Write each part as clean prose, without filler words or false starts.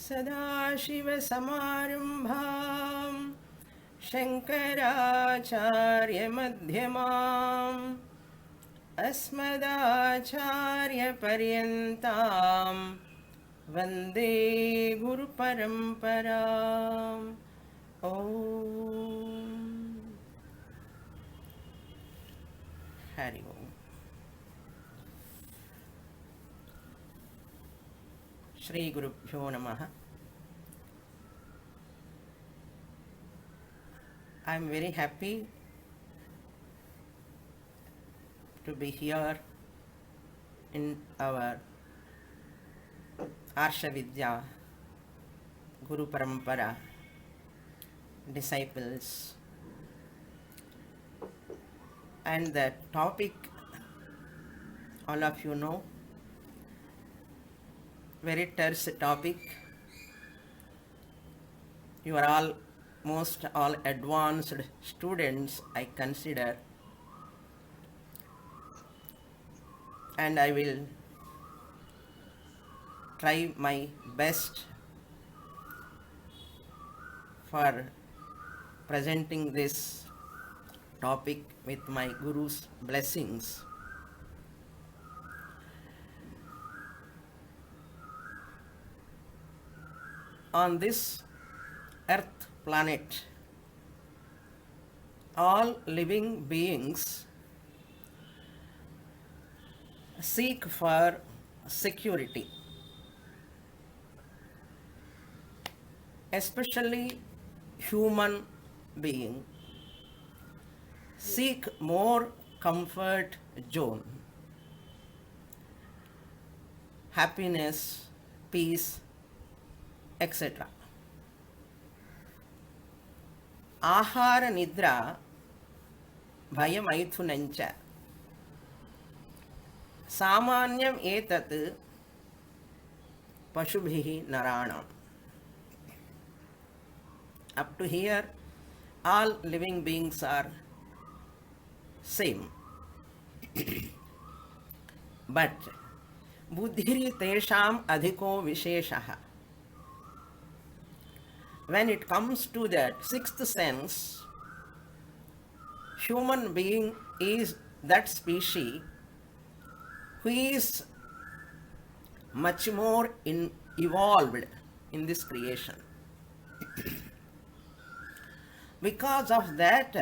सदाशिवसमारम्भां शङ्कराचार्यमध्यमाम् अस्मदाचार्यपर्यन्तां वन्दे गुरुपरम्पराम् ॐ हरि ओम् श्रीगुरुभ्यो नमः. I am very happy to be here in our Arshavidya Guru Parampara disciples, and the topic all of you know, very terse topic. You are almost all advanced students, I consider, and I will try my best for presenting this topic with my Guru's blessings. On this earth planet, all living beings seek for security, especially human being seek more comfort zone, happiness, peace, etc. Ahara nidra bhayamaithunancha samanyam etat pashubhihi naranam. Up to here, all living beings are same. But buddhiri tesham adhiko visheshaha. When it comes to that sixth sense, human being is that species who is much more evolved in this creation. Because of that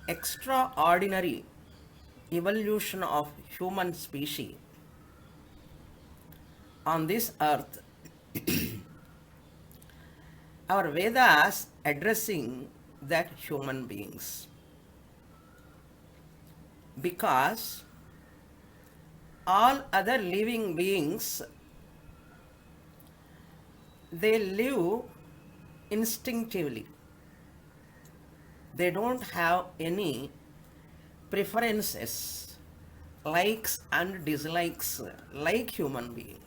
extraordinary evolution of human species on this earth, our Vedas addressing that human beings, because all other living beings, they live instinctively. They don't have any preferences, likes and dislikes like human beings.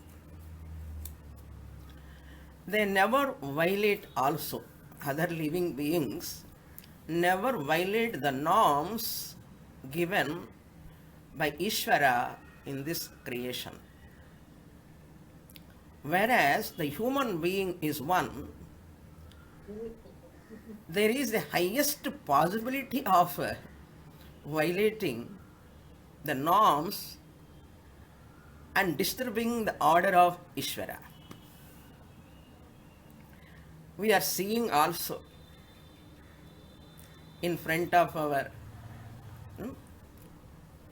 They never violate also. Other living beings never violate the norms given by Ishvara in this creation. Whereas the human being is one, there is the highest possibility of violating the norms and disturbing the order of Ishvara. We are seeing also in front of our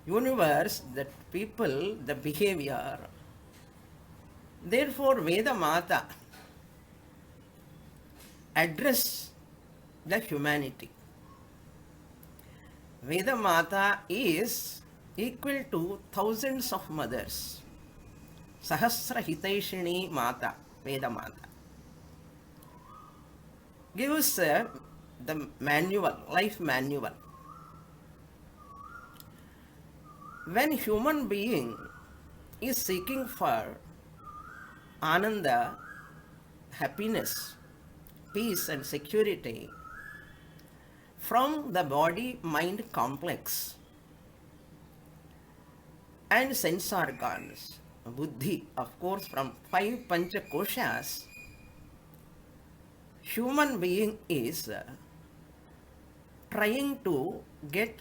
universe that people, the behavior. Therefore, Veda Mata address the humanity. Veda Mata is equal to thousands of mothers. Sahasra Hitaishini Mata, Veda Mata. Gives the manual, life manual. When human being is seeking for ananda, happiness, peace and security from the body-mind complex and sense organs, buddhi, of course, from 5 pancha koshas, human being is trying to get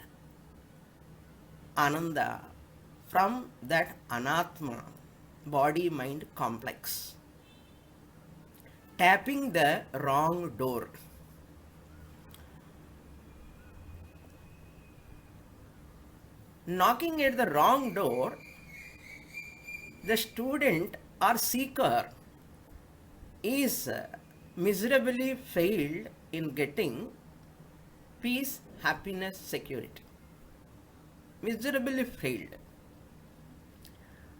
Ananda from that Anatma body-mind complex, tapping the wrong door. Knocking at the wrong door, the student or seeker is miserably failed in getting peace, happiness, security. Miserably failed.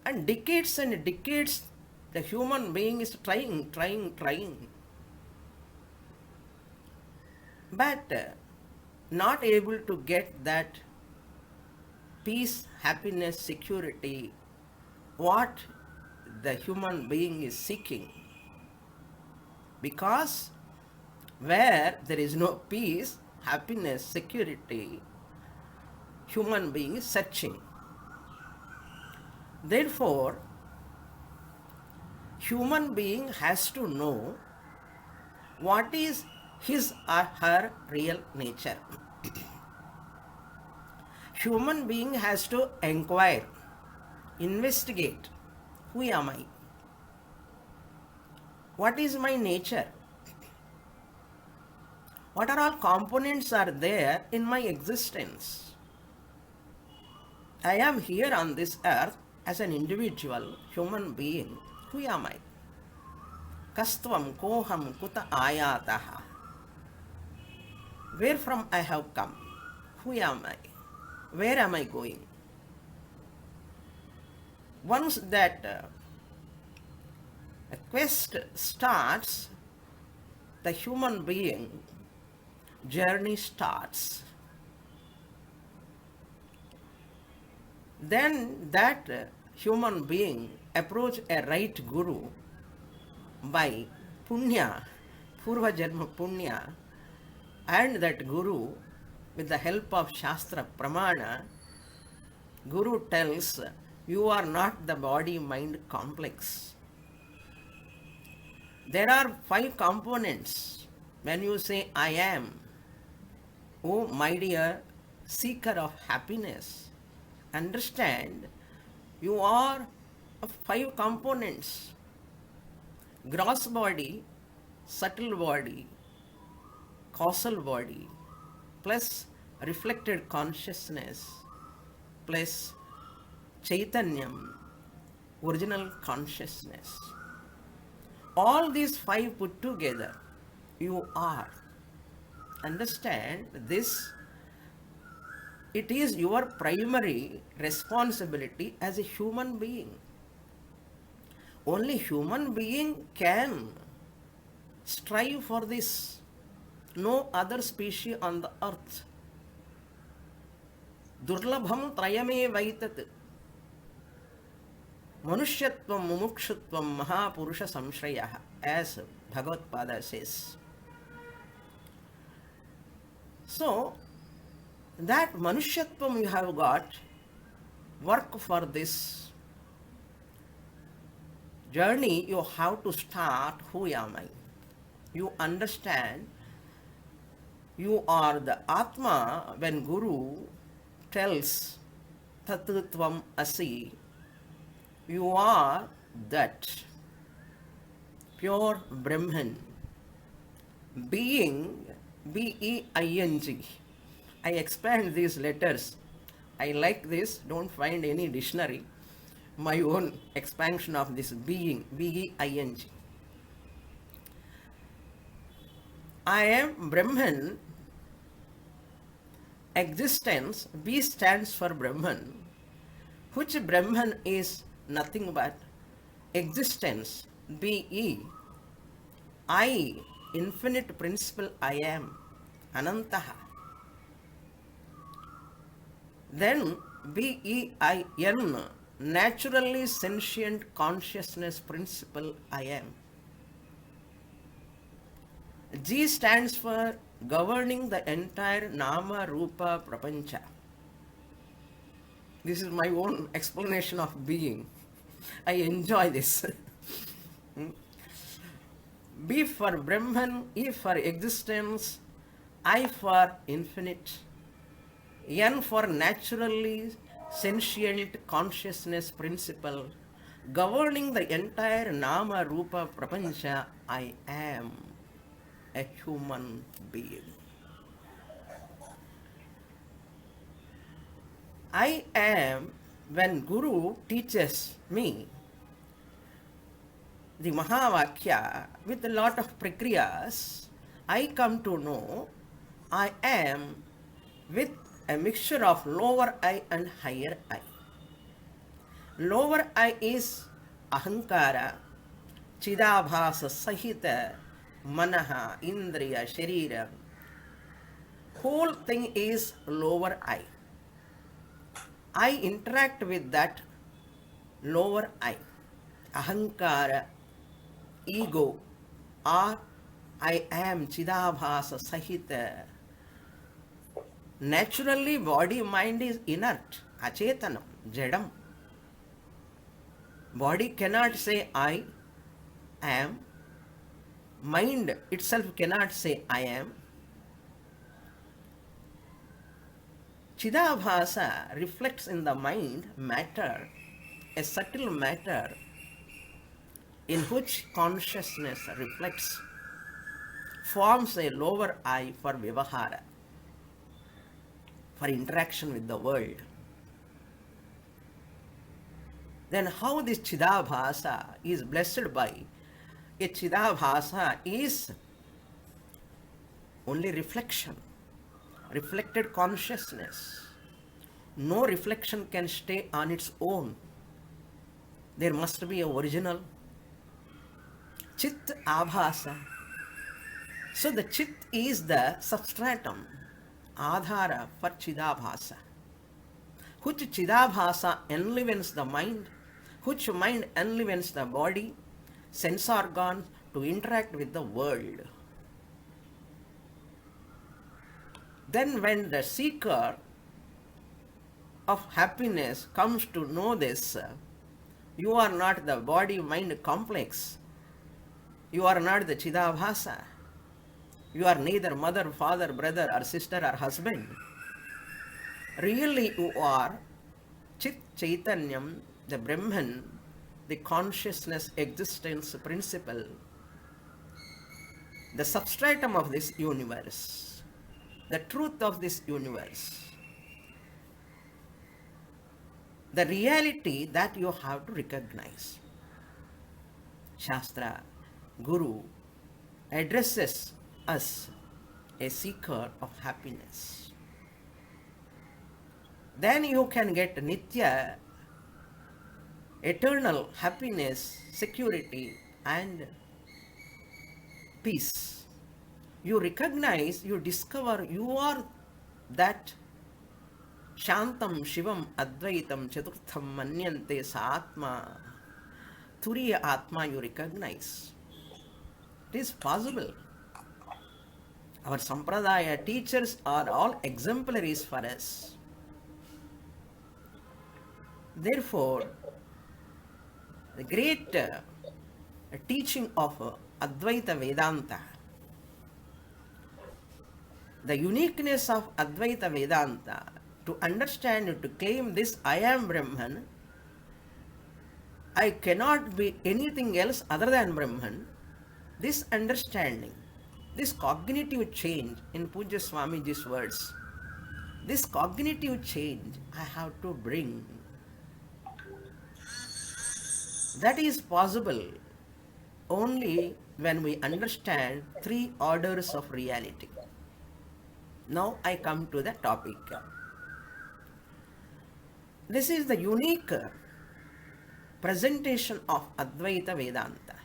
And decades the human being is trying. But not able to get that peace, happiness, security, what the human being is seeking. Because where there is no peace, happiness, security, human being is searching. Therefore, human being has to know what is his or her real nature. Human being has to inquire, investigate, who am I? What is my nature? What are all components are there in my existence? I am here on this earth as an individual human being. Who am I? Kastvam koham kuta ayataha. Where from I have come? Who am I? Where am I going? Once that quest starts, the human being journey starts. Then that human being approach a right guru by punya, purva janma punya, and that guru, with the help of shastra pramana, guru tells, you are not the body-mind complex. There are 5 components. When you say I am, oh my dear seeker of happiness, understand you are of 5 components: gross body, subtle body, causal body, plus reflected consciousness, plus chaitanyam, original consciousness. All these 5 put together, you are. Understand this. It is your primary responsibility as a human being. Only human being can strive for this. No other species on the earth. Durlabham trayame vaitat. Manushyatvam mumukshutvam mahapurusha samshrayah, as Bhagavad Pada says. So, that manushyatvam you have got, work for this journey. You have to start, who am I? You understand you are the Atma. When Guru tells Tatutvam Asi, you are that pure Brahman, being, B-E-I-N-G. I expand these letters. I like this, don't find any dictionary. My own expansion of this being, B-E-I-N-G. I am Brahman, existence, B stands for Brahman, which Brahman is nothing but existence, B-E, I, infinite principle I am, Anantaha. Then B-E-I-N, naturally sentient consciousness principle I am. G stands for governing the entire Nama Rupa Prapancha. This is my own explanation of being. I enjoy this. B for Brahman, E for existence, I for infinite, N for naturally sentient consciousness principle, governing the entire Nama Rupa Prapancha. I am a human being. I am, when Guru teaches me the Mahavakya with a lot of prakriyas, I come to know I am with a mixture of lower I and higher I. Lower I is Ahankara, Chidabhasa Sahita, Manaha, Indriya, Sharira. Whole thing is lower I. I interact with that lower I, Ahankara, ego, or I am Chidabhasa Sahita. Naturally, body mind is inert, Achetanam, Jadam. Body cannot say I am. Mind itself cannot say I am. Chidabhasa reflects in the mind matter, a subtle matter in which consciousness reflects, forms a lower I for Vivahara, for interaction with the world. Then how this Chidabhasa is blessed by? A Chidabhasa is only reflection, reflected consciousness. No reflection can stay on its own. There must be an original Chit Abhasa. So the Chit is the substratum, Adhara for Chidabhasa, which Chidabhasa enlivens the mind, which mind enlivens the body, sense organs to interact with the world. Then when the seeker of happiness comes to know this, you are not the body-mind complex. You are not the Chidabhasa. You are neither mother, father, brother, or sister, or husband. Really you are Chit Chaitanyam, the Brahman, the consciousness existence principle, the substratum of this universe, the truth of this universe, the reality that you have to recognize. Shastra, Guru addresses us, a seeker of happiness. Then you can get Nitya, eternal happiness, security, and peace. You recognize, you discover you are that Shantam Shivam Advaitam Chaturtham Manyante Sa Atma, Turiya Atma you recognize. It is possible. Our Sampradaya teachers are all exemplaries for us. Therefore, the great teaching of Advaita Vedanta, the uniqueness of Advaita Vedanta, to understand, to claim this I am Brahman, I cannot be anything else other than Brahman, this understanding, this cognitive change, in Pujya Swamiji's words, this cognitive change I have to bring. That is possible only when we understand three orders of reality. Now I come to the topic. This is the unique presentation of Advaita Vedanta.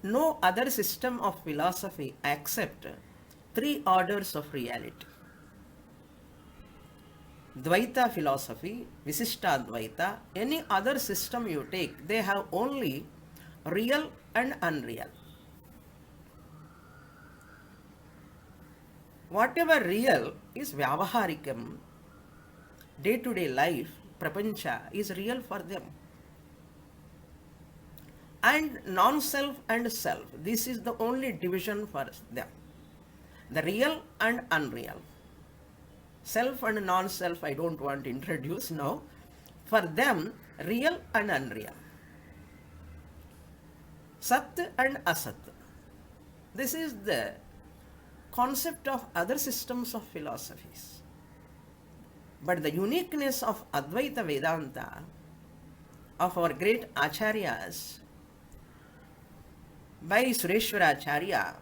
No other system of philosophy accepts three orders of reality. Dvaita philosophy, Visishtadvaita, any other system you take, they have only real and unreal. Whatever real is Vyavaharikam, day-to-day life, Prapancha, is real for them. and non-self and self. This is the only division for them. The real and unreal. Self and non-self I don't want to introduce now. For them, real and unreal. Sat and Asat. This is the concept of other systems of philosophies. But the uniqueness of Advaita Vedanta, of our great Acharyas, by Sureshwaracharya,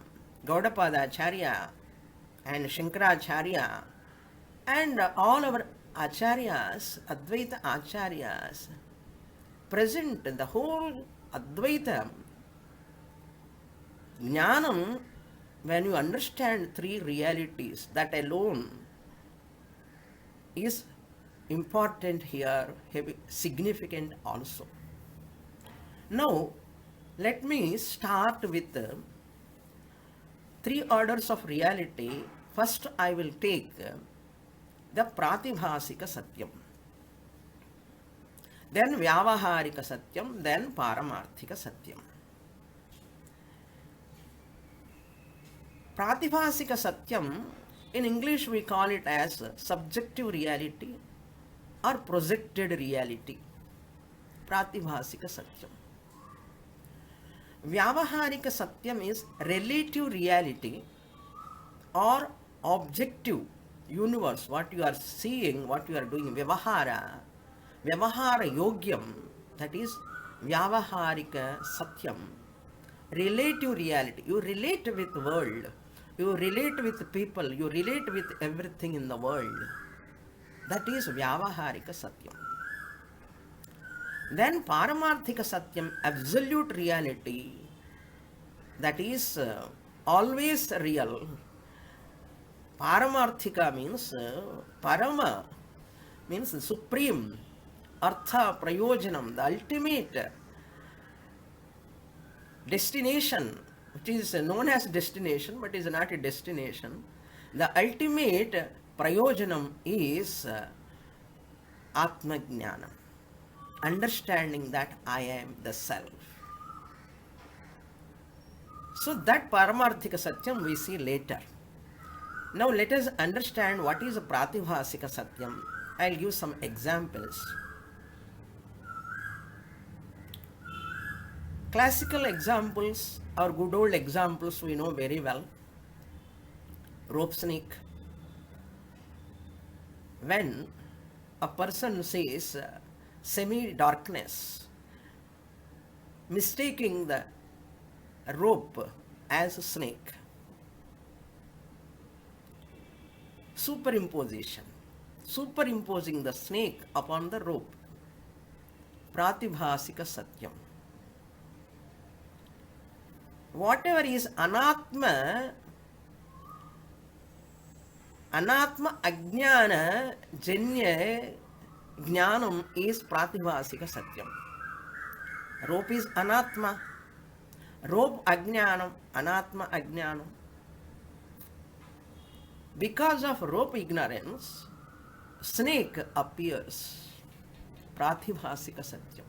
Gaudapada Acharya, and Shankaracharya, and all our Acharyas, Advaita Acharyas, present the whole Advaita Jnanam. When you understand three realities, that alone is important here, significant also. Now, let me start with three orders of reality. First, I will take the Pratibhasika Satyam, then Vyavaharika Satyam, then Paramarthika Satyam. Pratibhasika Satyam, in English we call it as subjective reality or projected reality. Pratibhasika Satyam. Vyavaharika Satyam is relative reality or objective universe, what you are seeing, what you are doing, Vyavahara Yogyam, that is Vyavaharika Satyam. Relative reality. You relate with world, you relate with people, you relate with everything in the world. That is Vyavaharika Satyam. Then Paramarthika Satyam, absolute reality, that is always real. Paramarthika means Parama, means supreme, Artha Prayojanam, the ultimate destination, which is known as destination but is not a destination. The ultimate prayojanam is Atma Jnana, understanding that I am the self. So that Paramarthika Satyam we see later. Now let us understand what is a Pratibhasika Satyam. I will give some examples. Classical examples or good old examples we know very well. Rope snake. When a person says semi-darkness, mistaking the rope as a snake. Superimposition. Superimposing the snake upon the rope. Pratibhasika Satyam. Whatever is anatma ajnana janya jnanam is Pratibhasika Satyam. Rope is anatma, rope ajnanam, anatma ajnanam. Because of rope ignorance, snake appears. Pratibhasika Satyam.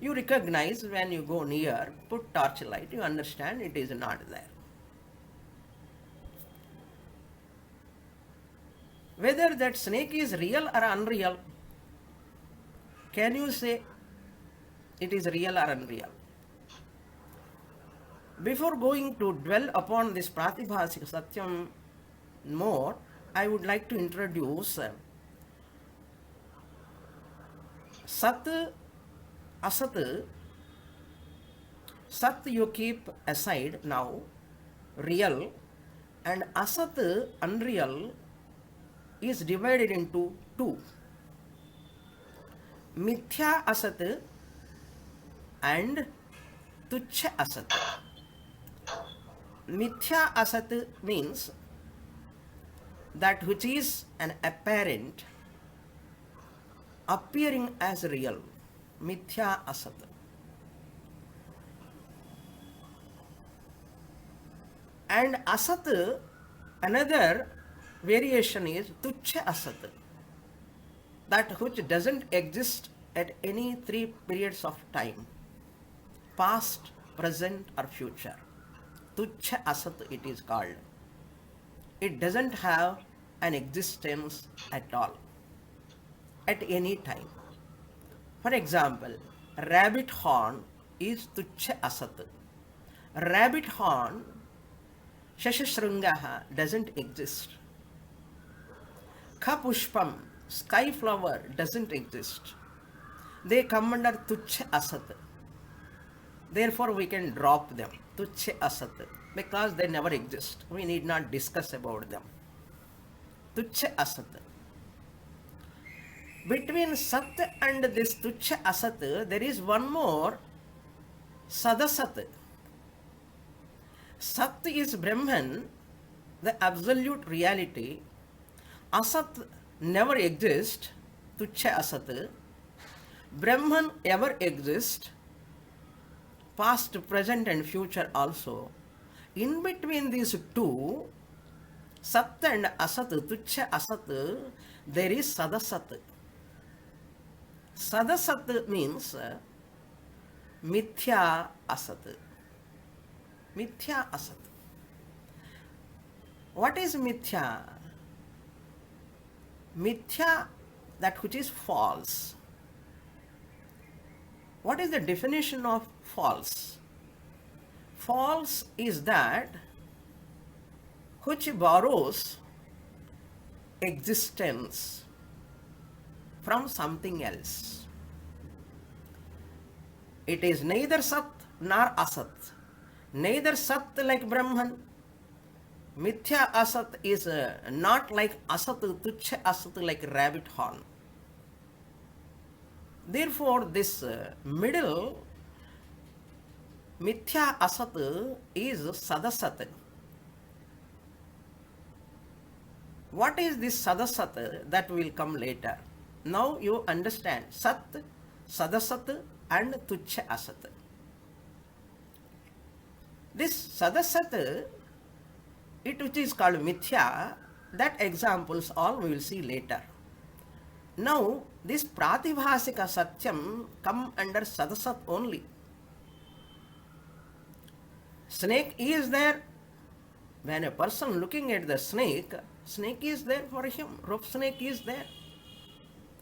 You recognize when you go near, put torchlight, you understand it is not there. Whether that snake is real or unreal, can you say it is real or unreal? Before going to dwell upon this Pratibhasika Satyam more, I would like to introduce Sat, Asat. Sat you keep aside now, real, and Asat, unreal, is divided into two. Mithya Asat and Tuchya Asat. Mithya Asat means that which is an apparent, appearing as real. Mithya Asat. And Asat, another variation is Tuchya Asat, that which doesn't exist at any three periods of time, past, present or future. Tuchya Asat it is called. It doesn't have an existence at all, at any time. For example, rabbit horn is Tuchya Asat. Rabbit horn, Shashashrungaha, doesn't exist. Kapushpam, sky flower, doesn't exist. They come under Tuchya Asat. Therefore, we can drop them. Tuchya Asat. Because they never exist. We need not discuss about them. Tuchya Asat. Between Sat and this Tuchya Asat, there is one more Sadasat. Sat is Brahman, the absolute reality. Asat never exists, Tuchya Asat. Brahman ever exists, past, present and future also. In between these two, Sat and Asat, Tuchya Asat, there is Sadasat. Sadasat means Mithya Asat. Mithya Asat. What is Mithya? Mithya, that which is false. What is the definition of false? False is that which borrows existence from something else. It is neither Sat nor Asat. Neither Sat like Brahman. Mithya Asat is not like Asat, Tuchya Asat like rabbit horn. Therefore, this middle Mithya Asat is Sadasat. What is this Sadasat? That will come later. Now you understand Sat, Sadasat and Tuchya Asat. This Sadasat, it which is called Mithya, that examples all we will see later. Now this Pratibhasika Satyam come under Sadasat only. Snake is there. When a person looking at the snake, snake is there for him. Rope snake is there.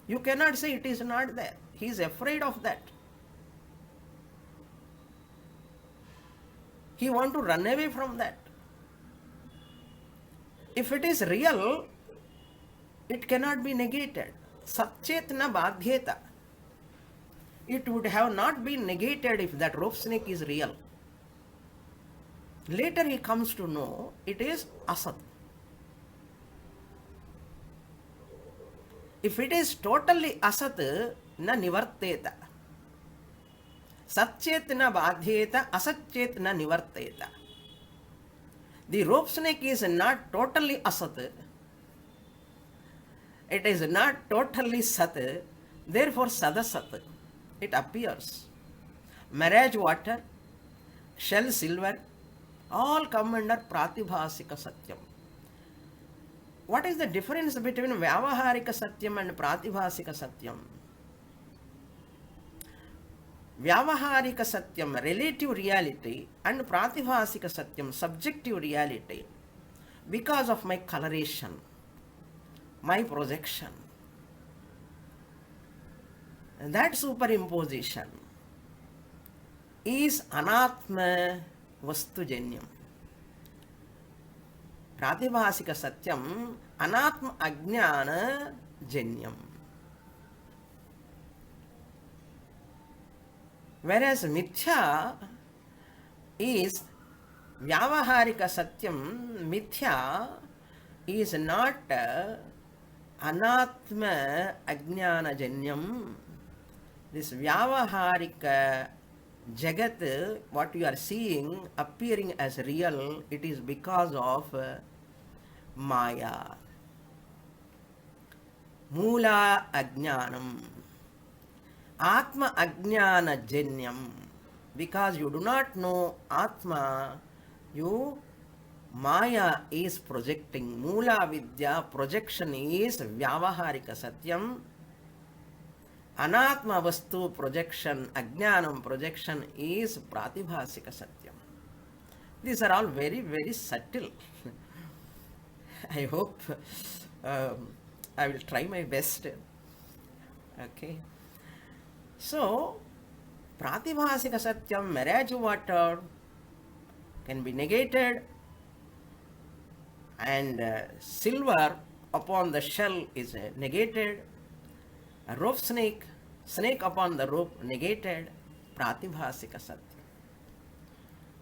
You cannot say it is not there. He is afraid of that. He wants to run away from that. If it is real, it cannot be negated. Satchetna badhyeta. It would have not been negated if that rope snake is real. Later he comes to know it is Asat. If it is totally Asat, na nivarteta. Satchet na badhyeta, asatchet na nivarteta. The rope snake is not totally Asat. It is not totally Sat. Therefore Sadasat. It appears. Marriage water, shell silver, all come under Pratibhasika Satyam. What is the difference between Vyavaharika Satyam and Pratibhasika Satyam? Vyavaharika Satyam, relative reality, and Pratibhasika Satyam, subjective reality, because of my coloration, my projection. That superimposition is Anatma Vastujanyam. Pratibhasika Satyam, Anatma Ajnana Janyam. Whereas Mithya is Vyavaharika Satyam, Mithya is not Anatma Ajnana Janyam. This Vyavaharika Jagat, what you are seeing appearing as real, it is because of Maya. Mula Ajnanam. Atma Ajnana Janyam. Because you do not know Atma, you Maya is projecting. Mula Vidya, projection is Vyavaharika Satyam. Anatma vastu projection, ajnanam projection is pratibhasika satyam. These are all very, very subtle. I hope I will try my best. Okay. So, pratibhasika satyam, marriage water can be negated, and silver upon the shell is negated. A rope snake, snake upon the rope negated, pratibhasika satyam.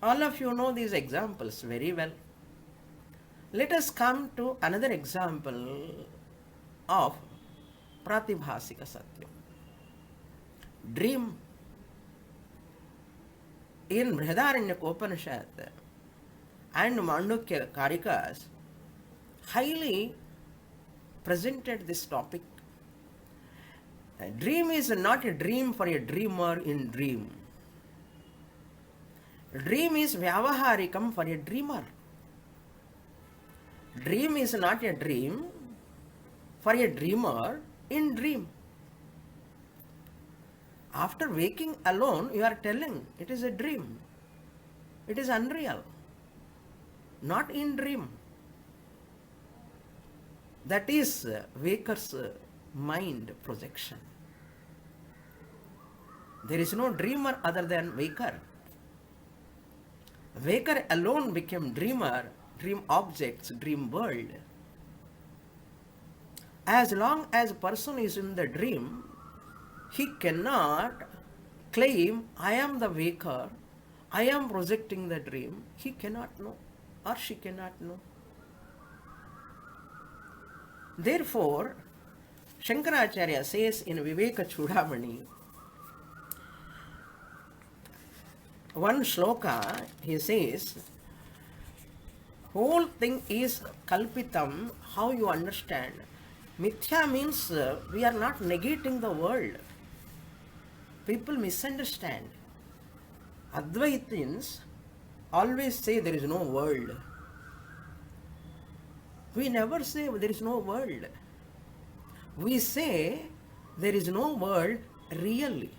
All of you know these examples very well. Let us come to another example of pratibhasika satyam. Dream. In Brihadaranyaka Upanishad and Mandukya Karikas highly presented this topic. A dream is not a dream for a dreamer in dream. Dream is vyavaharikam for a dreamer. Dream is not a dream for a dreamer in dream. After waking alone, you are telling it is a dream. It is unreal. Not in dream. That is waker's mind projection. There is no dreamer other than waker. Waker alone became dreamer, dream objects, dream world. As long as a person is in the dream, he cannot claim, I am the waker, I am projecting the dream. He cannot know, or she cannot know. Therefore, Shankaracharya says in Viveka Chudamani, one shloka, he says, whole thing is kalpitam, how you understand. Mithya means we are not negating the world. People misunderstand. Advaitins always say there is no world. We never say there is no world. We say there is no world really.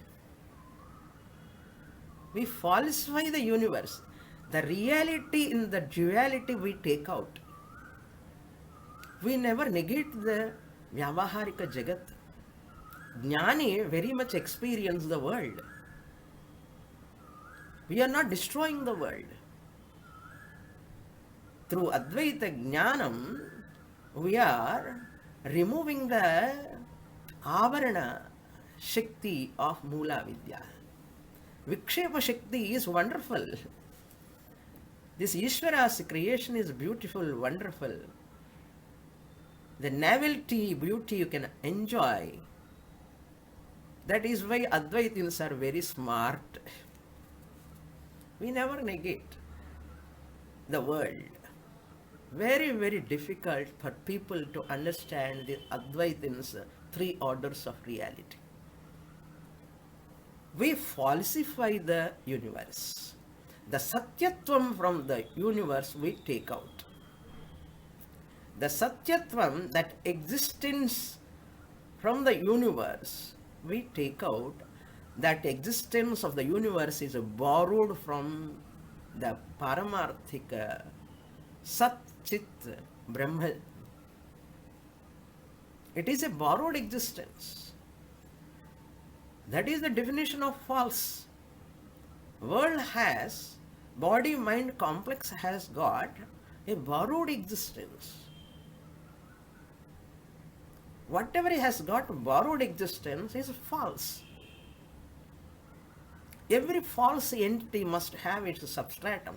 We falsify the universe. The reality in the duality we take out. We never negate the Vyavaharika Jagat. Jnani very much experience the world. We are not destroying the world. Through Advaita Jnanam, we are removing the Avarana Shakti of Mula Vidya. Vikshepa Shakti is wonderful. This Ishvara's creation is beautiful, wonderful. The novelty, beauty you can enjoy. That is why Advaitins are very smart. We never negate the world. Very, very difficult for people to understand the Advaitins' three orders of reality. We falsify the universe. The Satyatvam from the universe we take out. The Satyatvam, that existence from the universe, we take out. That existence of the universe is borrowed from the Paramarthika Sat Chit Brahma. It is a borrowed existence. That is the definition of false. World has, body-mind complex has got a borrowed existence. Whatever has got borrowed existence is false. Every false entity must have its substratum.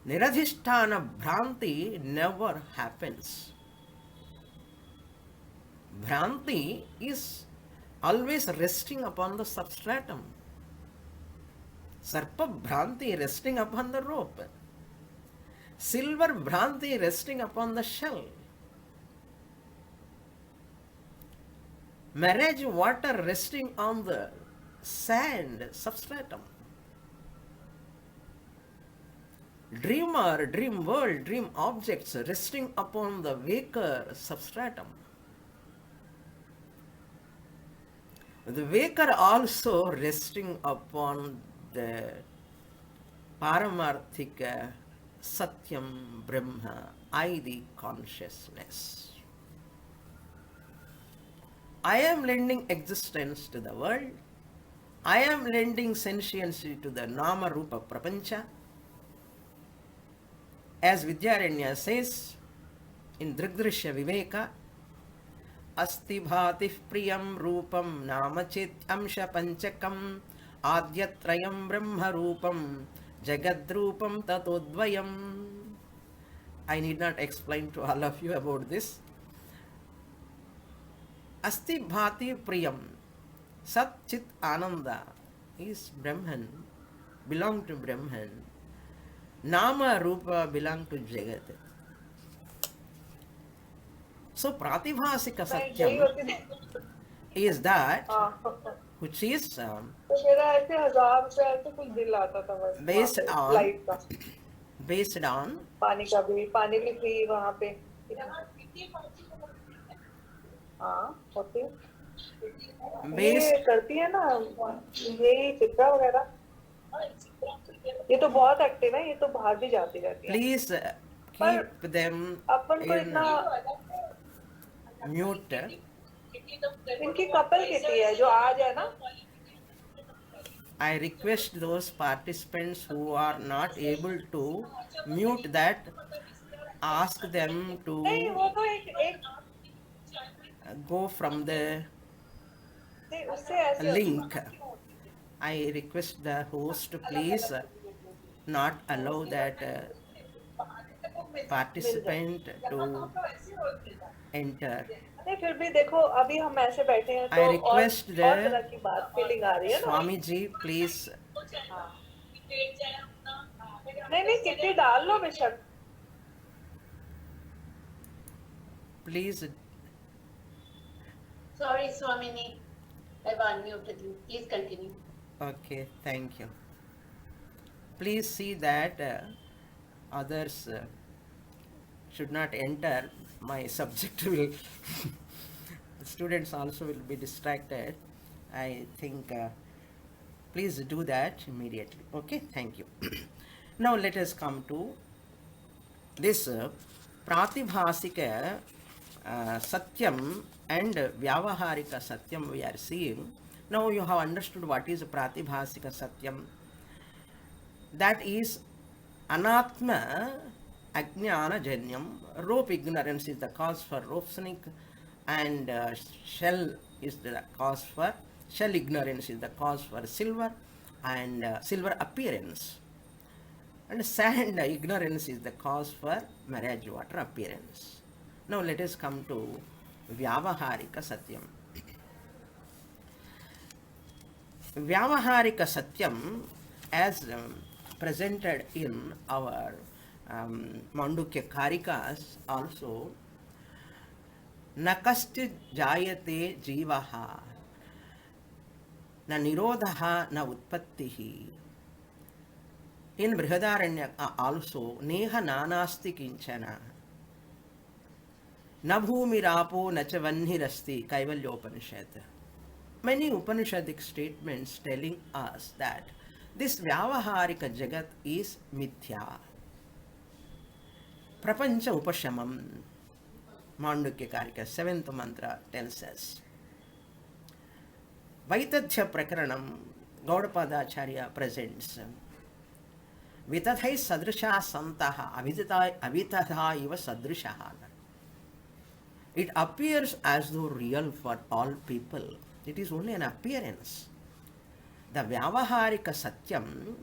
Niradhisthana Bhranti never happens. Bhranti is always resting upon the substratum. Sarpa Bhranti resting upon the rope. Silver Bhranti resting upon the shell. Marriage water resting on the sand substratum. Dreamer, dream world, dream objects resting upon the waker substratum. The waker also resting upon the Paramarthika Satyam Brahma, I the consciousness. I am lending existence to the world. I am lending sentiency to the Nama Rupa Prapancha. As Vidyaranya says in Drigdrishya Viveka, Asti bhatif priyam rupam namachit amsha panchakam adyatrayam brahma rupam jagadrupam tatodvayam. I need not explain to all of you about this. Asti bhati priyam sat chit ananda is Brahman, belong to Brahman. Nama rupa belong to Jagat. So Pratibhasika Satyam is that which is based on पानी का भी पानी भी free वहाँ पे हाँ होती ये करती है ना ये चित्रा वगैरह ये तो बहुत एक्टिव है ये तो बाहर भी जाती रहती है please keep them अपन को इतना mute. इनकी कपल किटी है जो आज है ना I request those participants who are not able to mute that, ask them to नहीं वो तो एक go from the नहीं उससे ऐसे link. I request the host to please not allow that participant to enter. नहीं फिर भी देखो अभी हम ऐसे बैठे हैं I request और the तरह की बात फीलिंग आ रही है ना Swami ji, please. नहीं नहीं कितनी डाल लो बेशक Please. Sorry, Swamini. I've unmuted you. Please continue. Okay, thank you. Please see that others should not enter. My subject will students also will be distracted. I think please do that immediately. Okay, thank you. Now let us come to this Pratibhasika Satyam and Vyavaharika Satyam we are seeing. Now you have understood what is Pratibhasika Satyam. That is Anatma Ajnana Janyam. Rope ignorance is the cause for rope snake, and shell is the cause for shell ignorance is the cause for silver and silver appearance. And sand ignorance is the cause for marriage water appearance. Now let us come to Vyavaharika Satyam. Vyavaharika Satyam, as presented in our Mandukya Karikas also, Nakasti Jayate Jivaha, Na Nirodha Na Utpattihi. In Brihadaranya also, Neha Nanasti Kinchana, Na Bhumirapo Nachavanhirasti, Kaivalyopanishad. Many Upanishadic statements telling us that this Vyavaharika Jagat is Mithya. Prapancha Upashamam, Mandukya Karika, 7th mantra tells us. Vaitadhya Prakaranam, Gaudapadacharya presents. Vitathai sadrisha santaha, avitaha iva sadrishaha. It appears as though real for all people. It is only an appearance. The Vyavaharika Satyam,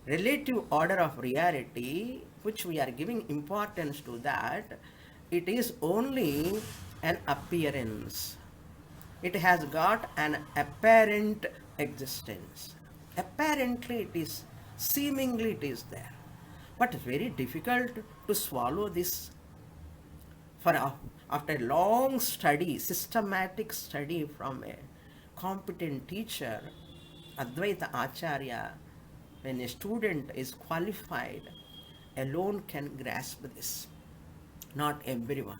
relative order of reality, which we are giving importance to that, it is only an appearance. It has got an apparent existence. Apparently it is, seemingly it is there. But very difficult to swallow this. For after long study, systematic study from a competent teacher, Advaita Acharya, when a student is qualified, alone can grasp this. Not everyone.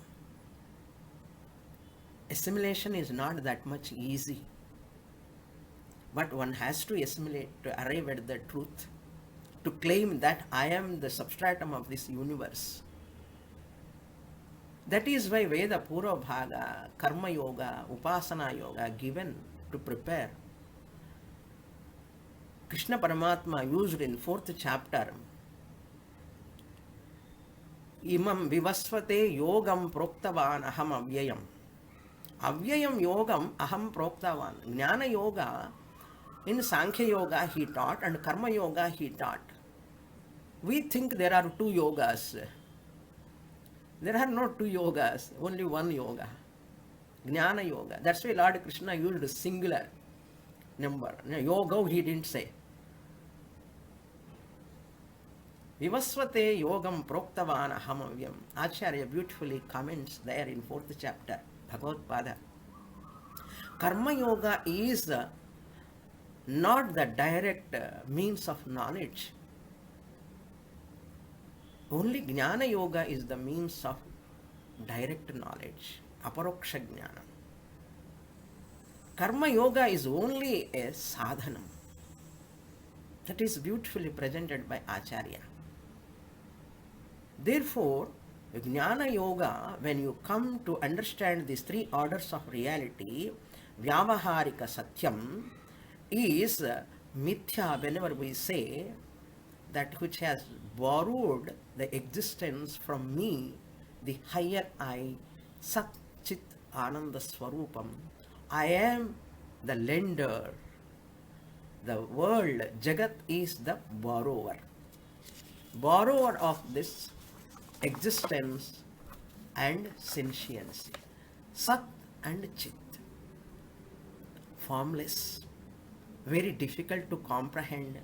assimilation is not that much easy. But one has to assimilate to arrive at the truth, to claim that I am the substratum of this universe. That is why Veda Purva Bhaga, Karma Yoga, Upasana Yoga given to prepare. Krishna Paramatma used in 4th chapter, Imam Vivasvate Yogam Proktavan Aham Avyayam. Avyayam Yogam Aham Proktavan. Jnana Yoga, in Sankhya Yoga he taught and Karma Yoga he taught. We think there are 2 yogas. There are not 2 yogas, only one yoga. Jnana Yoga. That's why Lord Krishna used a singular number. Yoga he didn't say. Vivasvate Yogam Proktavan Aham Avyam. Acharya beautifully comments there in 4th chapter, Bhagavad Pada. Karma Yoga is not the direct means of knowledge. Only Jnana Yoga is the means of direct knowledge, aparoksha jnana. Karma Yoga is only a sadhanam. That is beautifully presented by Acharya. Therefore, Jnana Yoga, when you come to understand these 3 orders of reality, Vyavaharika Satyam is mithya whenever we say that which has borrowed the existence from me, the higher I, Sat Chit Ananda Swarupam. I am the lender. The world, Jagat, is the borrower. Borrower of this existence and sentiency. Sat and Chit. Formless. Very difficult to comprehend.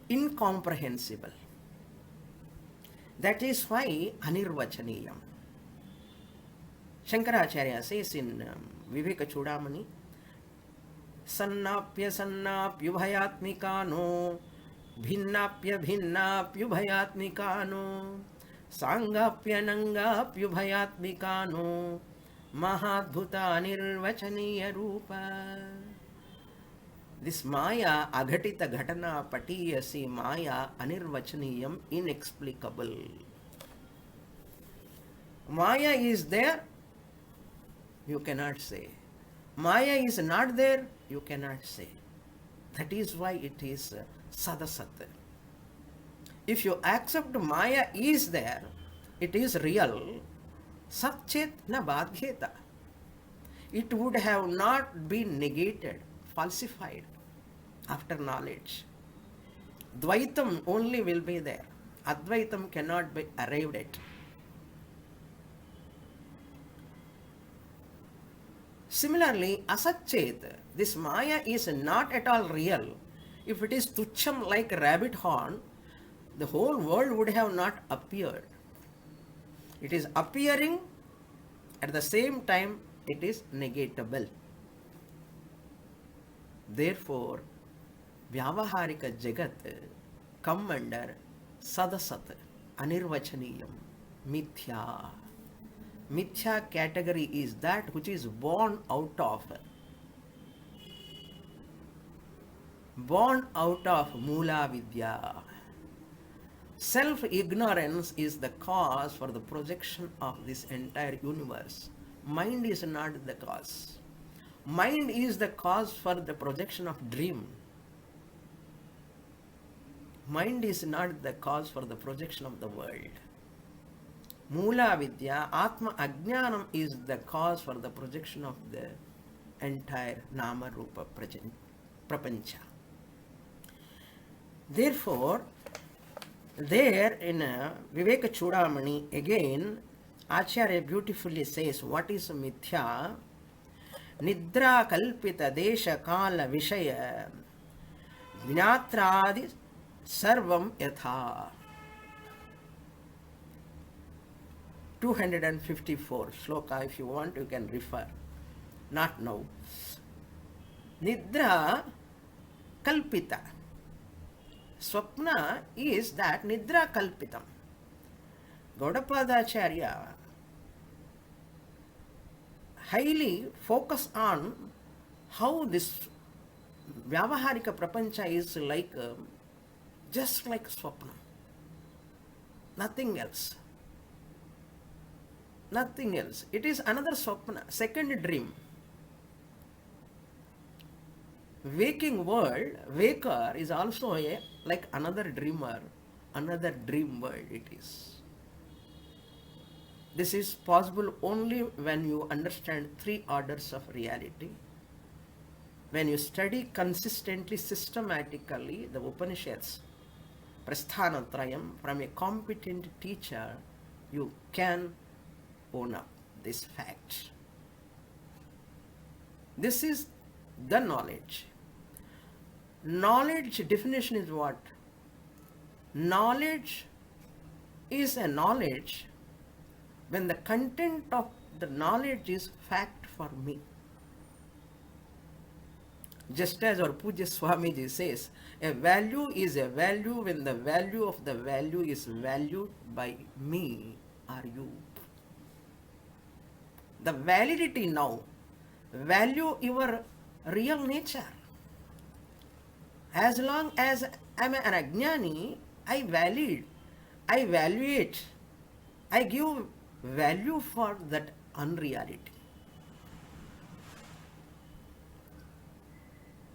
Incomprehensible. That is why Anirvachaniyam. Shankaracharya says in Viveka Chudamani, Sannapya sannapyubhayatmikano, Bhinnapya bhinnapyubhayatmikano, Sangapya nangapyubhayatmikano, Mahadbhuta Anirvachaniya Rupa. This Maya, Aghatita Ghatana Patiyasi Maya, Anirvachaniyam, inexplicable. Maya is there, you cannot say. Maya is not there, you cannot say. That is why it is Sadasat. If you accept Maya is there, it is real, Satchet na badhyeta. It would have not been negated, falsified after knowledge. Dvaitam only will be there. Advaitam cannot be arrived at. Similarly, Asatchet, this Maya is not at all real. If it is tucham like a rabbit horn, the whole world would have not appeared. It is appearing, at the same time it is negatable. Therefore, Vyavaharika Jagat come under Sadasat, Anirvachaniyam, Mithya. Mithya category is that which is born out of Mula Vidya. Self-ignorance is the cause for the projection of this entire universe. Mind is not the cause. Mind is the cause for the projection of dream. Mind is not the cause for the projection of the world. Mula Vidya, Atma Ajnanam is the cause for the projection of the entire Nama Rupa Prapancha. Therefore, there in Viveka Chudamani, again, Acharya beautifully says, what is Mithya? Nidra Kalpita Desha Kala Vishaya Jnatradi Sarvam Yatha. 254 shloka, if you want, you can refer. Not now. Nidra Kalpita. Swapna is that Nidra Kalpitam. Gaudapadacharya highly focus on how this Vyavaharika Prapancha is like just like Swapna. Nothing else. Nothing else. It is another Swapna, second dream. Waking world, waker is also like another dreamer, another dream world it is. This is possible only when you understand three orders of reality. When you study consistently, systematically the Upanishads, Prasthanatrayam, from a competent teacher, you can own up this fact. This is the knowledge. Knowledge definition is what? Knowledge is a knowledge when the content of the knowledge is fact for me. Just as our Puja Swamiji says, a value is a value when the value of the value is valued by me or you. The validity now, value your real nature. As long as I am an Ajnani, I evaluate, I give value for that unreality.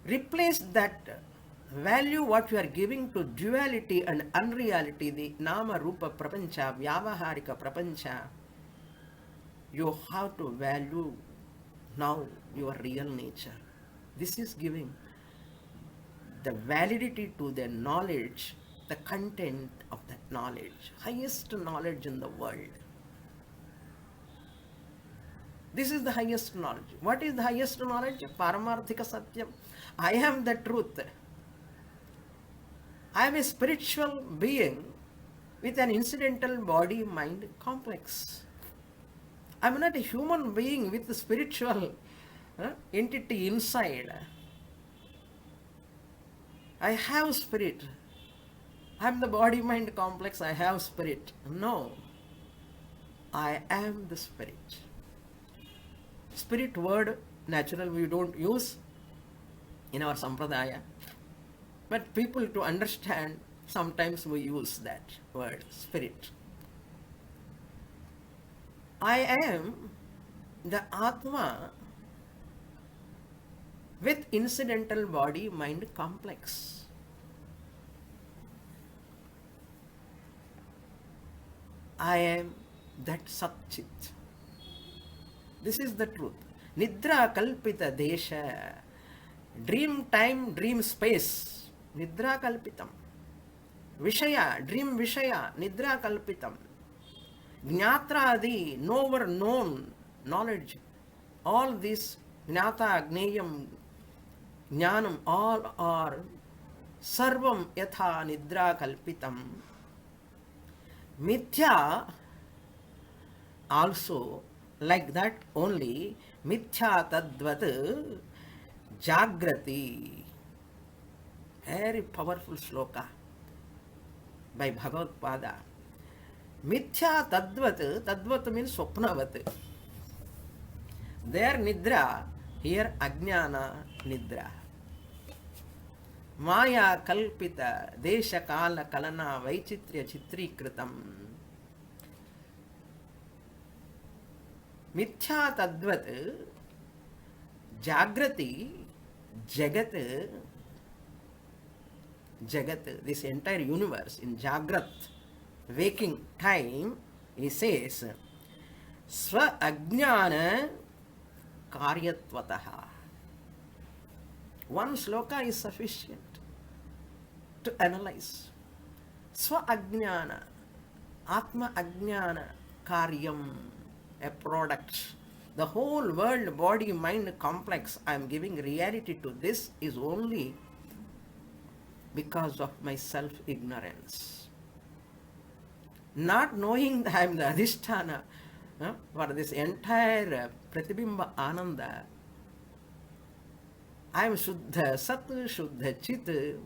Replace that value what you are giving to duality and unreality, the Nama Rupa Prapancha, Vyavaharika Prapancha. You have to value now your real nature. This is giving the validity to the knowledge, the content of that knowledge, highest knowledge in the world. This is the highest knowledge. What is the highest knowledge? Paramarthika Satyam. I am the truth. I am a spiritual being with an incidental body-mind complex. I am not a human being with a spiritual entity inside. I have spirit. I am the body-mind complex. I have spirit. No. I am the spirit. Spirit word, natural, we don't use in our sampradaya. But people to understand, sometimes we use that word, spirit. I am the Atma with incidental body-mind complex. I am that Satchit. This is the truth. Nidra kalpita desha. Dream time, dream space. Nidra kalpitam. Vishaya, dream vishaya. Nidra kalpitam. Jnatradi, knower, known, knowledge. All this jnata, gneyam, jnanam, all are sarvam yatha nidra kalpitam. Mithya also like that only. Mithya tadvat jagrati. Very powerful sloka by Bhagavad Pada. Mithya tadvat, tadvat means swapnavat. There nidra, here ajnana nidra. Maya kalpita desha kala kalana vaichitrya chitrikritam. Mithya tadvat jagrati jagat. Jagat, this entire universe in Jagrat, waking time, he says, Swa Ajnana Karyatvataha. One sloka is sufficient to analyze. Swa Ajnana, Atma Ajnana Karyam, a product. The whole world, body, mind complex I am giving reality to this is only because of my self-ignorance. Not knowing that I am the Adhisthana for this entire Pratibimba Ananda. I am Shuddha Sat, Shuddha Chit,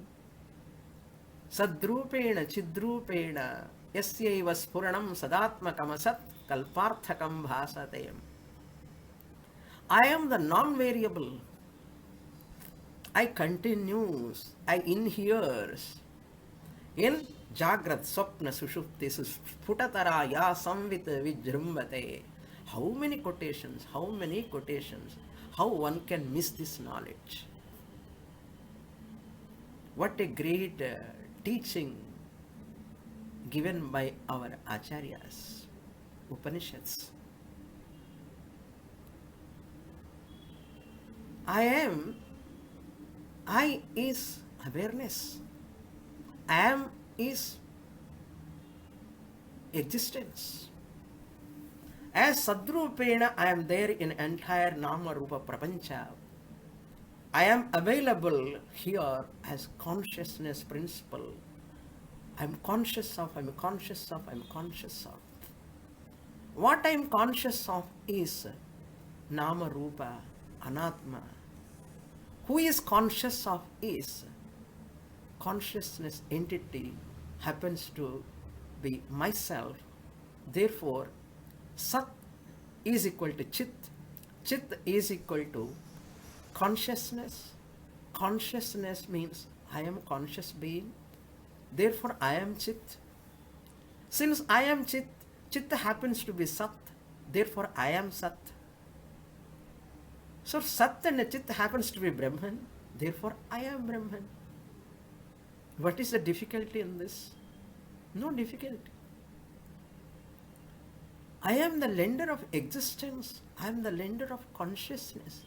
Sadrupena Chidrupena, Yasyaiva Spuranam Sadatmakam Sat Kalparthakam Bhasatayam. I am the non-variable. I continues, I inheres. In Jagrat, Swapna, Sushupti, Sputatara, Ya Samvit Vijrumbate. How many quotations, how many quotations, how one can miss this knowledge? What a great teaching given by our acharyas, Upanishads. I is awareness. Am is existence. As Sadrupena, I am there in entire Nama Rupa Prapancha. I am available here as consciousness principle. I'm conscious of, I'm conscious of, I'm conscious of. What I'm conscious of is Nama Rupa, Anatma. Who is conscious of is consciousness entity happens to be myself. Therefore, Sat is equal to Chit. Chit is equal to consciousness. Consciousness means I am a conscious being. Therefore, I am Chit. Since I am Chit, Chit happens to be Sat. Therefore, I am Sat. So, Sat and Chit happens to be Brahman. Therefore, I am Brahman. What is the difficulty in this? No difficulty. I am the lender of existence. I am the lender of consciousness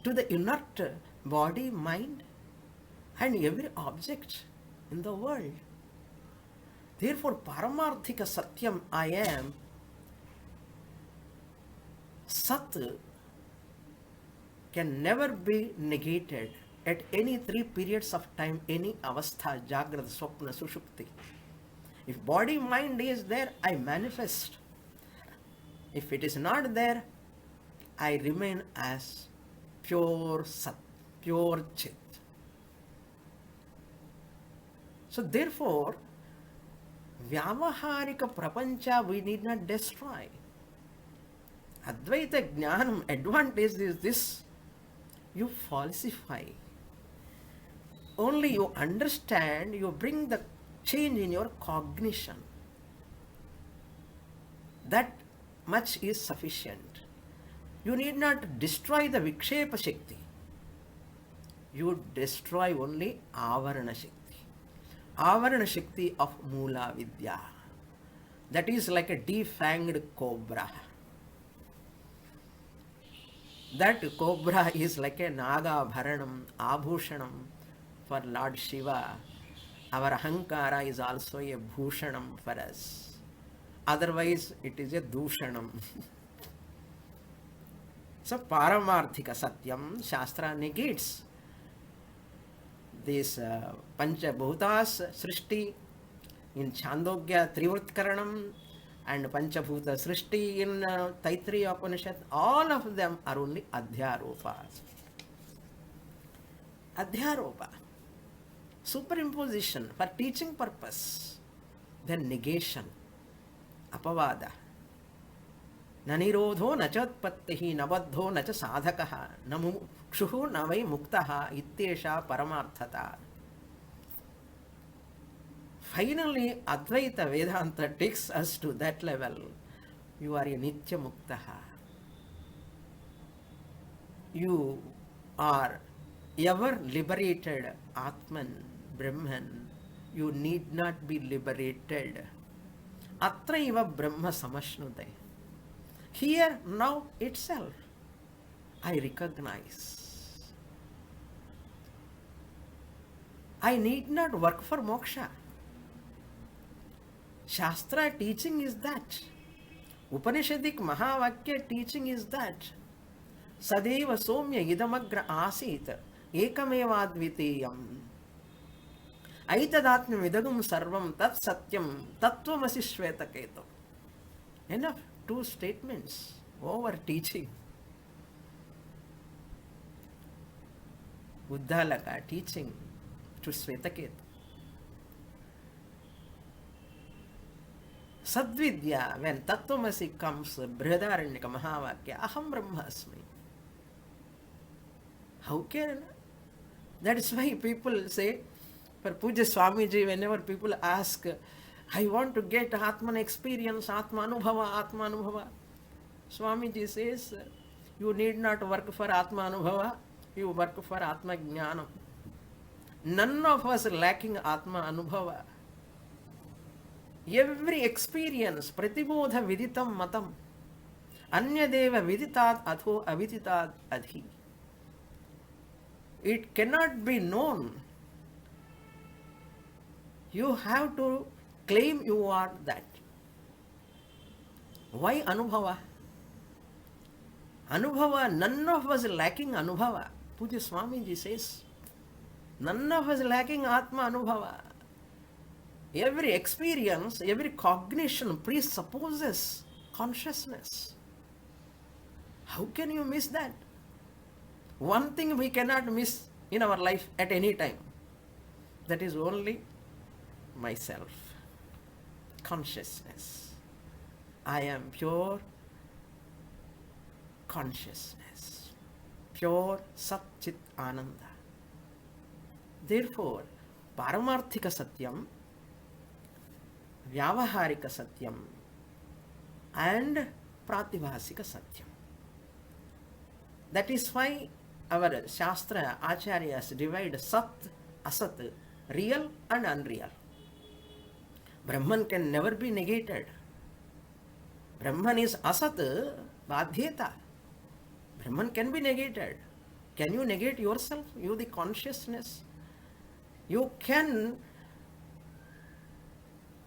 to the inert body, mind, and every object in the world. Therefore, Paramarthika Satyam I am. Sat can never be negated at any 3 periods of time, any avastha, Jagrata, Swapna, Sushupti. If body, mind is there, I manifest. If it is not there, I remain as pure Sat, pure Chit. So therefore, Vyavaharika Prapancha we need not destroy. Advaita Jnanam advantage is this: you falsify. Only you understand, you bring the change in your cognition. That much is sufficient. You need not destroy the Vikshepa Shakti. You destroy only Avarana Shakti. Avarana Shakti of Mula Vidya. That is like a defanged cobra. That cobra is like a Naga Bharanam, Abhushanam for Lord Shiva. Our Ahankara is also a Bhushanam for us. Otherwise, it is a Dushanam. So, Paramarthika Satyam, Shastra negates this Panchabhutas Srishti in Chandogya Trivritkaranam and Panchabhuta Srishti in Taittiriya Upanishad. All of them are only Adhyaropas. Adhyaropa. Superimposition for teaching purpose. Then negation. Apavada. Na nirodho na cha utpattihi na baddho na cha sadhakaha na mukshuhu na vai muktaha ityesha paramarthata. Finally, Advaita Vedanta takes us to that level. You are a Nitya Muktaha. You are ever liberated Atman, Brahman. You need not be liberated. Atraiva Brahma Samashnute. Here, now itself, I recognize. I need not work for moksha. Shastra teaching is that. Upanishadic Mahavakya teaching is that. Sadeva Somya Idamagra Asit Ekamevadvitiyam Aitadatmya Vidagum Sarvam Tat Satyam Tattvamasi Shvetaketu. Enough. 2 statements over teaching. Uddalaka teaching to Svetaketu. Sadvidya, when Tattvamasi comes, Brihadaranyaka Mahavakya, Aham Brahma Asmi. How can? That is why people say, for Puja Swamiji, whenever people ask, I want to get Atman experience, Atma Anubhava, Swamiji says, you need not work for Atma Anubhava, you work for Atma Jnanam. None of us lacking Atma Anubhava. Every experience, pratibodha viditam matam, anyadeva viditad atho aviditad adhi. It cannot be known. You have to claim you are that. Why Anubhava? Anubhava, none of us lacking Anubhava. Puja Swamiji says, none of us lacking Atma Anubhava. Every experience, every cognition presupposes consciousness. How can you miss that? One thing we cannot miss in our life at any time. That is only myself. Consciousness. I am pure consciousness. Pure Sat Chit Ananda. Therefore, Paramarthika Satyam, Vyavaharika Satyam, and Pratibhasika Satyam. That is why our Shastra Acharyas divide Sat, Asat, real and unreal. Brahman can never be negated. Brahman is Asat, Badhyeta. Brahman can be negated. Can you negate yourself? You, the consciousness. You can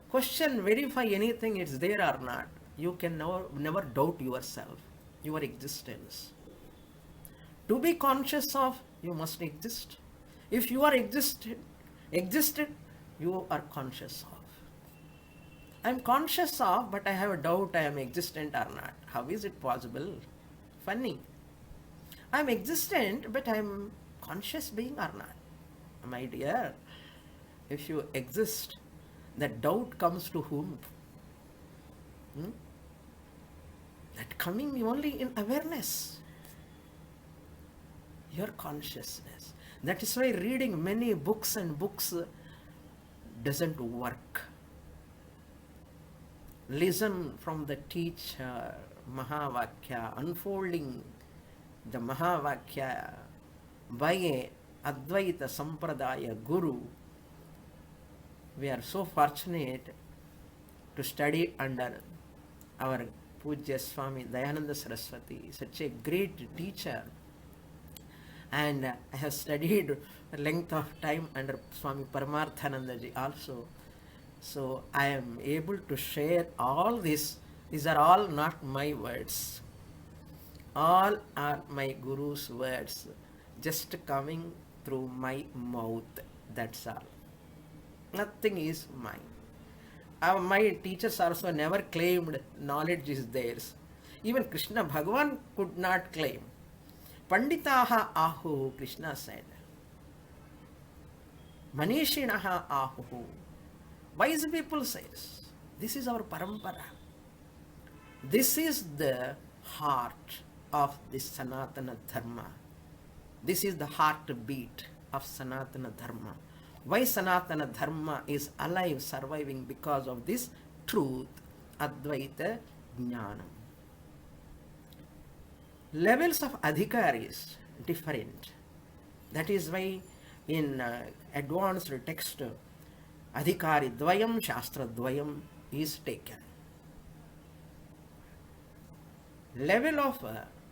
question, verify anything, it's there or not. You can never doubt yourself, your existence. To be conscious of, you must exist. If you are existed, you are conscious of. I am conscious of, but I have a doubt I am existent or not. How is it possible? Funny. I am existent, but I am conscious being or not. My dear, if you exist, that doubt comes to whom? That coming only in awareness. Your consciousness. That is why reading many books and books doesn't work. Listen from the teacher, Mahavakya, unfolding the Mahavakya by a Advaita Sampradaya Guru. We are so fortunate to study under our Pujya Swami Dayananda Saraswati, such a great teacher. And I have studied a length of time under Swami Paramarthanandaji also. So I am able to share all this. These are all not my words. All are my Guru's words, just coming through my mouth. That's all. Nothing is mine. My teachers also never claimed knowledge is theirs. Even Krishna Bhagavan could not claim. Panditaha ahu, Krishna said. Manishinaha ahu. Wise people says, this is our parampara. This is the heart of this Sanatana Dharma. This is the heartbeat of Sanatana Dharma. Why Sanatana Dharma is alive, surviving? Because of this truth, Advaita Jnanam. Levels of adhikar is different. That is why in advanced text, adhikari dvayam, shastra dvayam is taken. Level of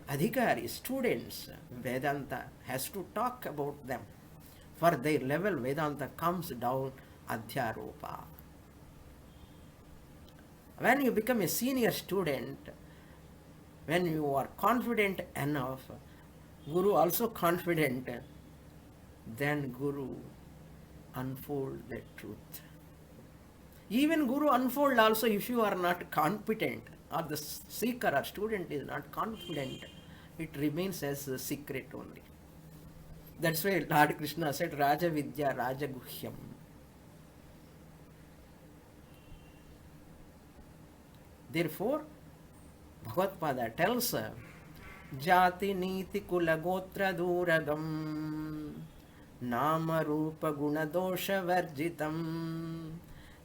adhikari, students, Vedanta has to talk about them. For their level, Vedanta comes down adhyaropa. When you become a senior student, when you are confident enough, Guru also confident, then Guru unfold the truth. Even Guru unfold also if you are not competent, or the seeker or student is not confident, it remains as a secret only. That's why Lord Krishna said, Raja Vidya Raja Guhyam. Therefore, Bhagavad Pada tells जाति नीति कुल गोत्र दूरगम नाम रूप गुण दोष वर्जितम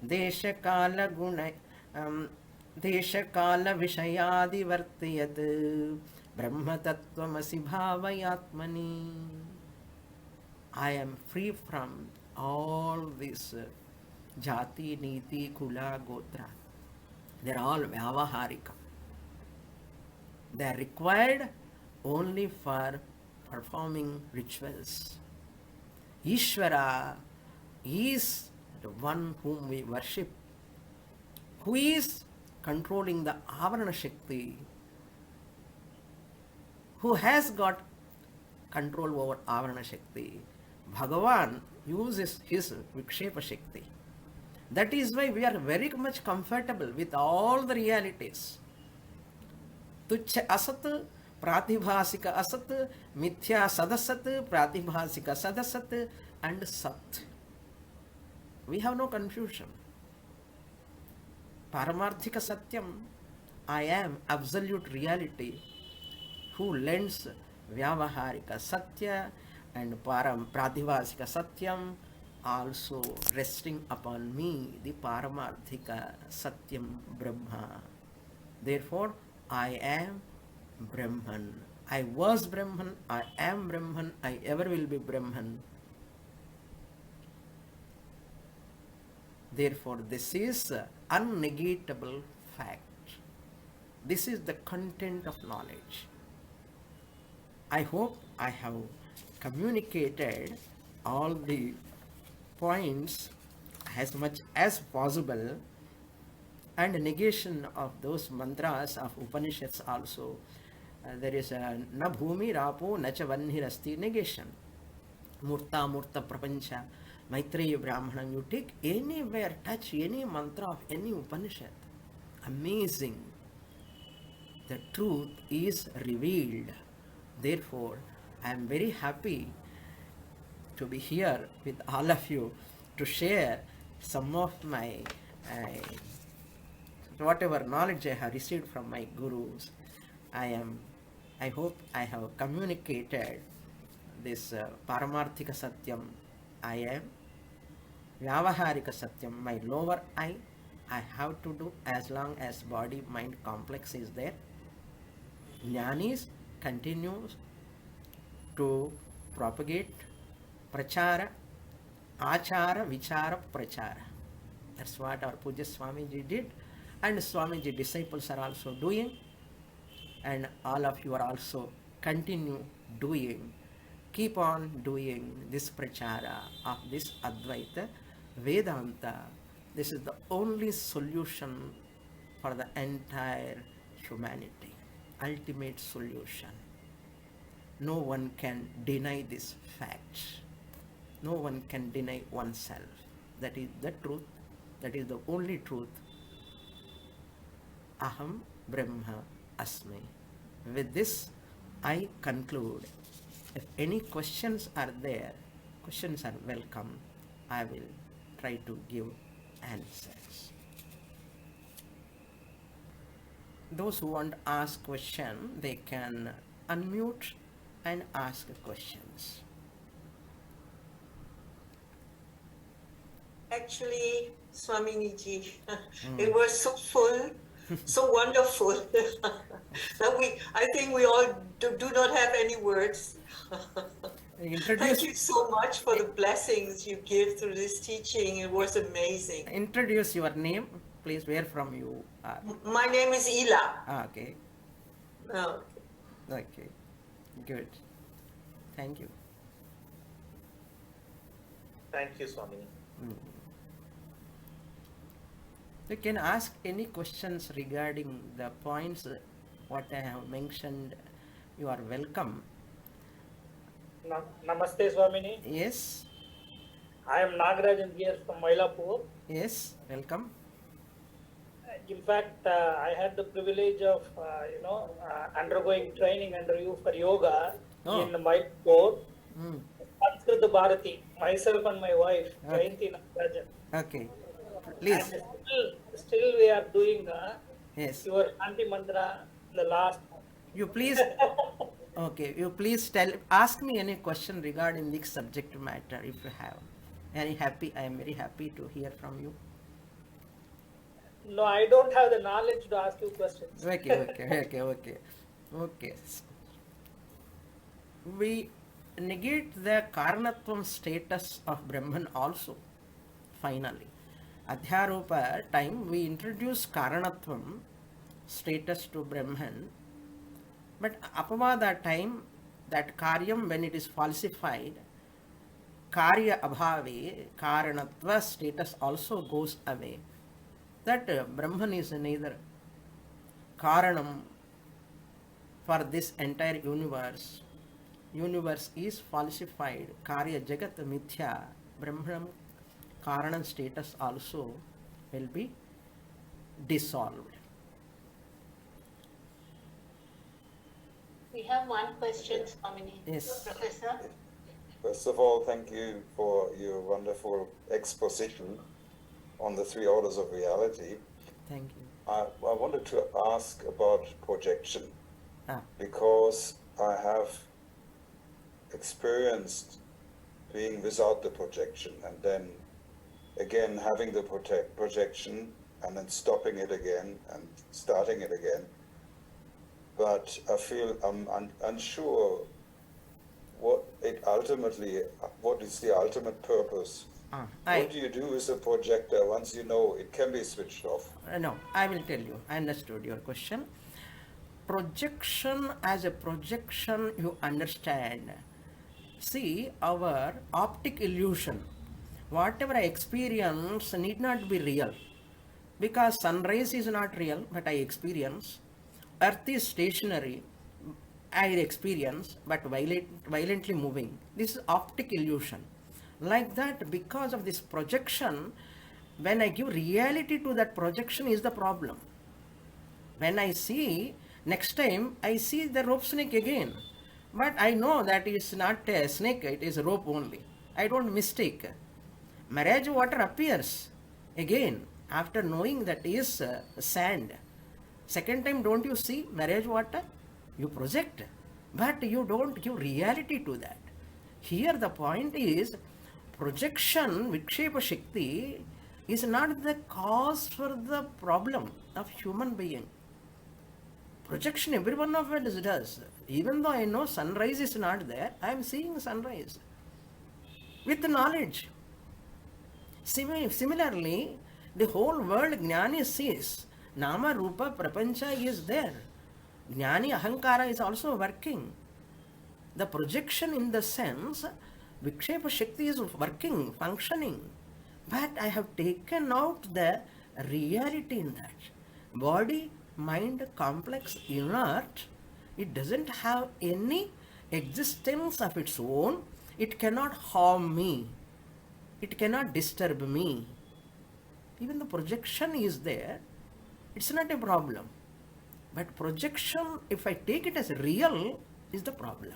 देश काल गुण देश काल विषयादिवर्ति यत् ब्रह्म तत्त्वमसि भावयात्मनि. I am free from all this jati, niti, kula, gotra. They are all vyavaharika. They are required only for performing rituals. Ishvara is the one whom we worship, who is controlling the avarana shakti, who has got control over avarana shakti. Bhagavan uses his vikshepa shakti. That is why we are very much comfortable with all the realities. Tuchya asat, pratibhasika asat, mithya sadasat, pratibhasika sadasat, and sat. We have no confusion. Paramarthika satyam, I am absolute reality, who lends vyavaharika satya and pratibhasika satyam, also resting upon me, the paramarthika satyam brahma. Therefore, I am Brahman. I was Brahman, I am Brahman, I ever will be Brahman. Therefore, this is unnegatable fact. This is the content of knowledge. I hope I have communicated all the points as much as possible, and negation of those mantras of Upanishads also. There is a na bhumi rapo na cha vanhirasti, negation. Murta murta prapancha, Maitreya Brahmanam, you take anywhere, touch any mantra of any Upanishad. Amazing. The truth is revealed. Therefore, I am very happy to be here with all of you to share some of my whatever knowledge I have received from my gurus. I hope I have communicated this Paramarthika Satyam, I am, Vyavaharika Satyam, my lower I have to do as long as body mind complex is there. Jnanis continues to propagate prachara, achara, vichara, prachara. That's what our Puja Swamiji did, and Swamiji disciples are also doing, and all of you are also continue doing. Keep on doing this prachara of this Advaita Vedanta. This is the only solution for the entire humanity, ultimate solution. No one can deny this fact. No one can deny oneself. That is the truth. That is the only truth. Aham Brahma Asmi. With this, I conclude. If any questions are there, questions are welcome. I will try to give answers. Those who want to ask question, they can unmute and ask questions. Actually, Swamini ji, it was so full, so wonderful. That I think we all do not have any words. Thank you so much for the blessings you give through this teaching. It was amazing. Introduce your name, please. Where from you are? My name is Ila. Okay. Oh. Okay. Good. Thank you. Thank you, Swamini. You can ask any questions regarding the points what I have mentioned. You are welcome. Namaste, Swamini. Yes. I am Nagarajan here from Mylapore. Yes. Welcome. In fact, I had the privilege of, undergoing training under you for yoga in Mylapore. Sanskrit Bharati, myself and my wife, Jayanti Nagarajan. Okay. Please. And still we are doing yes. your Shanti Mantra, the last You please, okay, you please ask me any question regarding this subject matter if you have. I am very happy to hear from you. No, I don't have the knowledge to ask you questions. Okay. We negate the Karanatvam status of Brahman also, finally. Adhyaropa time we introduce Karanatvam status to Brahman, but Apavada time, that Karyam when it is falsified, Karya Abhave, Karanatva status also goes away. That Brahman is neither Karanam for this entire universe. Universe is falsified. Karya Jagat Mithya. Brahman Karanam status also will be dissolved. We have one question, Swamini. Yes. Professor. First of all, thank you for your wonderful exposition on the three orders of reality. Thank you. I wanted to ask about projection, Ah. because I have experienced being without the projection and then again having the projection and then stopping it again and starting it again. But I feel I'm unsure what is the ultimate purpose. What do you do with the projector once you know it can be switched off? No, I will tell you. I understood your question. Projection as a projection, you understand. See, our optic illusion, whatever I experience need not be real. Because sunrise is not real, but I experience. Earth is stationary, I experience, but violently moving. This is optic illusion. Like that, because of this projection, when I give reality to that projection is the problem. When I see, next time I see the rope snake again, but I know that is not a snake, it is a rope only. I don't mistake. Marriage water appears again after knowing that is sand. Second time, don't you see marriage water? You project, but you don't give reality to that. Here the point is, projection, Vikshepa Shakti, is not the cause for the problem of human being. Projection every one of us does. Even though I know sunrise is not there, I am seeing sunrise with knowledge. Similarly, the whole world Jnani sees. Nama Rupa Prapancha is there. Jnani Ahankara is also working. The projection in the sense, Vikshepa Shakti is working, functioning. But I have taken out the reality in that. Body, mind, complex, inert, it doesn't have any existence of its own. It cannot harm me. It cannot disturb me. Even the projection is there. It's not a problem. But projection, if I take it as real, is the problem.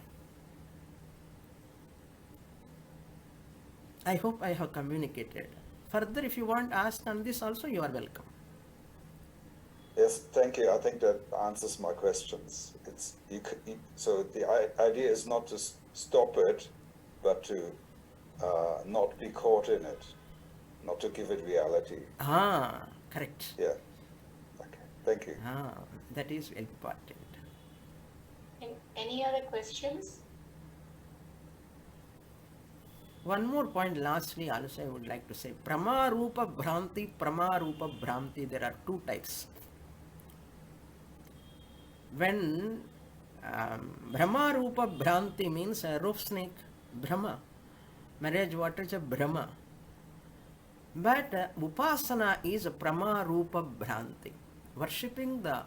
I hope I have communicated. Further, if you want to ask on this also, you are welcome. Yes, thank you. I think that answers my questions. So the idea is not to stop it, but to not be caught in it, not to give it reality. Correct. Yeah. Okay. Thank you. That is important. Any other questions? One more point lastly also I would like to say. Pramarupa Bhranti, there are two types. When Brahmarupa Bhranti means a rope snake, Brahma. Marriage water is a Brahma. But Upasana is a Pramarupa Bhranti. Worshipping the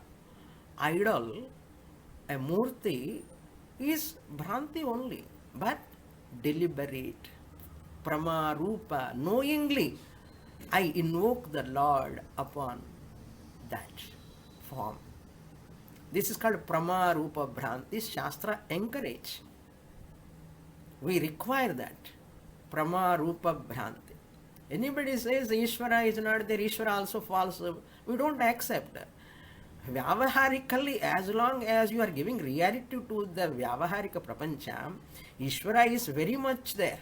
idol, a Murti, is Bhranti only, but deliberate. Pramarupa, knowingly, I invoke the Lord upon that form. This is called Pramarupa Bhranti. Shastra encourage. We require that. Pramarupa Bhranti. Anybody says Ishvara is not there, Ishvara also false. We don't accept. Vyavaharically, as long as you are giving reality to the Vyavaharika Prapancha, Ishvara is very much there.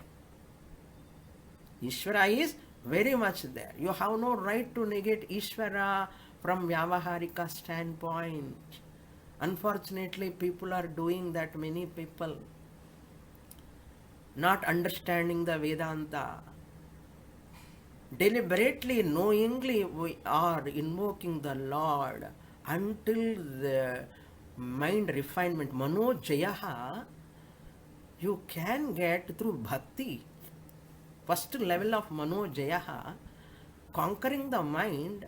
Ishvara is very much there. You have no right to negate Ishvara from Vyavaharika standpoint. Unfortunately, people are doing that, many people. Not understanding the Vedanta. Deliberately, knowingly, we are invoking the Lord until the mind refinement, Mano Jayaha, you can get through bhakti. First level of Mano Jayaha, conquering the mind,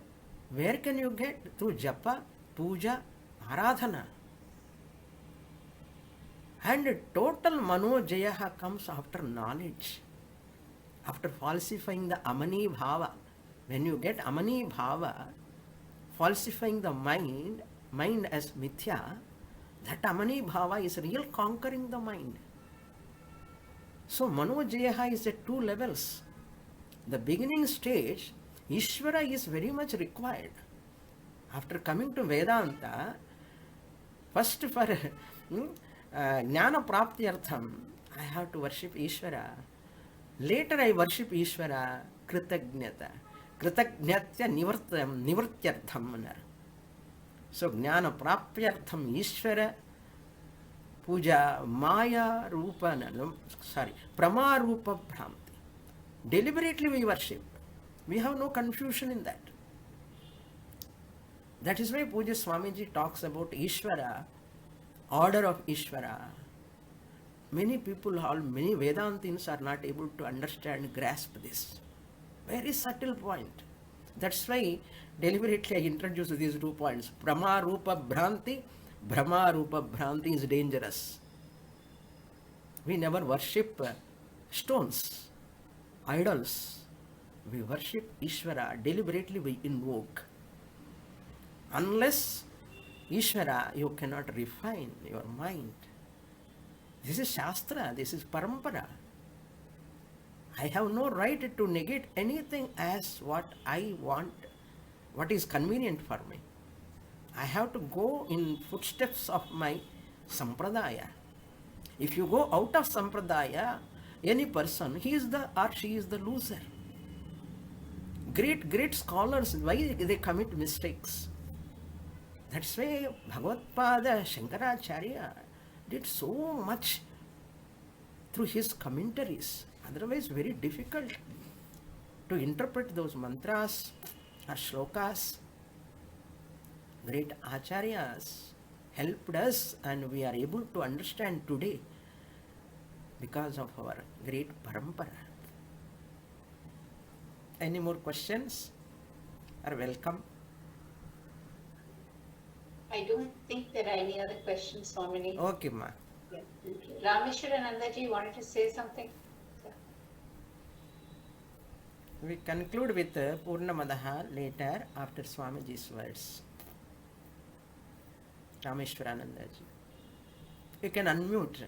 where can you get? Through japa, puja, aradhana. And total Mano Jayaha comes after knowledge. After falsifying the Amani Bhava. When you get Amani Bhava, falsifying the mind as Mithya, that Amani Bhava is real conquering the mind. So Mano Jayaha is at two levels. The beginning stage, Ishvara is very much required. After coming to Vedanta, first for Jnana Praptyartham, I have to worship Ishvara. Later I worship Ishvara, Kritagnyata. Kritagnyatya Nivartyartham. So Jnana Praptyartham Ishvara Puja Maya Rupa, Prama Rupa Bhranti. Deliberately we worship. We have no confusion in that. That is why Puja Swamiji talks about Ishvara, order of Ishvara. Many people, many Vedantins are not able to understand, grasp this. Very subtle point. That's why deliberately I introduce these 2 points. Brahma Rupa Bhranti, Brahma Rupa Bhranti is dangerous. We never worship stones, idols. We worship Ishvara, deliberately we invoke. Unless Ishvara, you cannot refine your mind. This is Shastra, this is Parampara. I have no right to negate anything as what I want, what is convenient for me. I have to go in footsteps of my Sampradaya. If you go out of Sampradaya, any person, he is the or she is the loser. Great scholars, why they commit mistakes? That's why Bhagavad-pada Shankaracharya did so much through his commentaries. Otherwise, very difficult to interpret those mantras or shlokas. Great acharyas helped us and we are able to understand today because of our great parampara. Any more questions? Are welcome. I don't think there are any other questions, Swamini. Okay, ma. Yeah, thank you. Rameshwaranandaji wanted to say something? We conclude with Purnamadaha later after Swamiji's words. Rameshwaranandaji. You can unmute.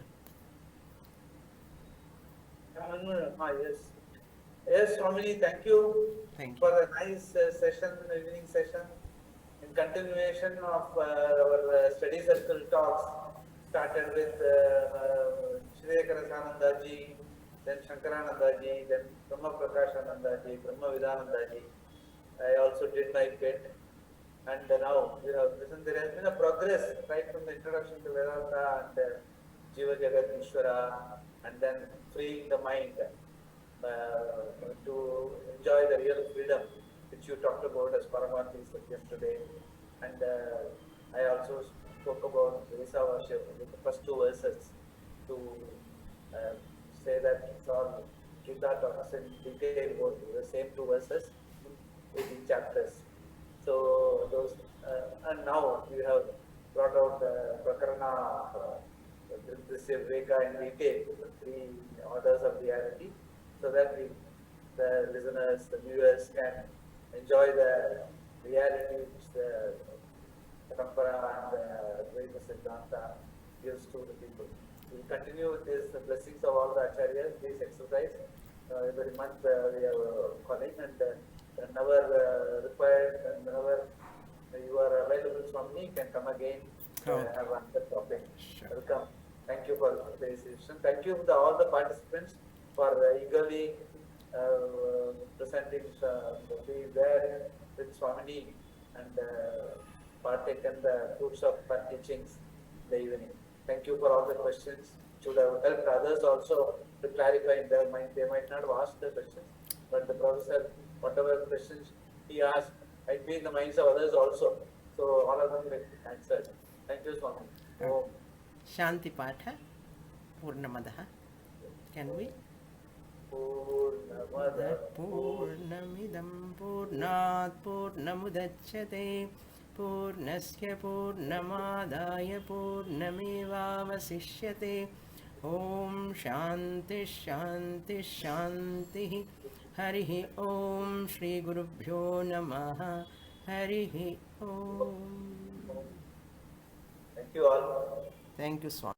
Yes. Yes, Swamini, thank you Thank you. for a nice session, evening session. In continuation of our study circle talks, started with Shri Ekarasanandaji, then Shankaranandaji, then Brahma Prakashanandaji, Brahma Vidanandaji. I also did my bit. And now we have listened. There has been a progress right from the introduction to Vedanta and Jiva Jagat Ishvara, and then freeing the mind to enjoy the real freedom which you talked about as Paramatma yesterday. And I also spoke about Visa worship with the first 2 verses to say that it's all Gita taught us in detail about the same 2 verses in 18 chapters. So those, and now we have brought out the Prakarana of this Viveka in detail, the 3 orders of reality, so that the listeners, the viewers can enjoy the reality which the Parampara and the Advaita Siddhanta gives to the people. We will continue with this, the blessings of all the Acharyas, this exercise. Every month we are calling, and whenever required and whenever you are available, Swamini, you can come again. Okay. Have another topic. Sure. Welcome. Thank you for the session. Thank you to all the participants for eagerly presenting be there with Swamini and partaken the fruits of her teachings in the evening. Thank you for all the questions. Should have helped others also to clarify in their mind. They might not have asked the questions, but the professor, whatever questions he asked, might be in the minds of others also. So all of them get answered. Thank you, Swami. Om. Shanti Patha Purnamadaha. Can we? Purnamada Purnamidam Purnat Purnamudachyate Purnasya Purnamadaya Purnamevavasishyate. Om Shanti Shanti Shanti. Harihi Om Shri Gurubhyo Namaha. Harihi Om. Thank you all. Thank you, Swami.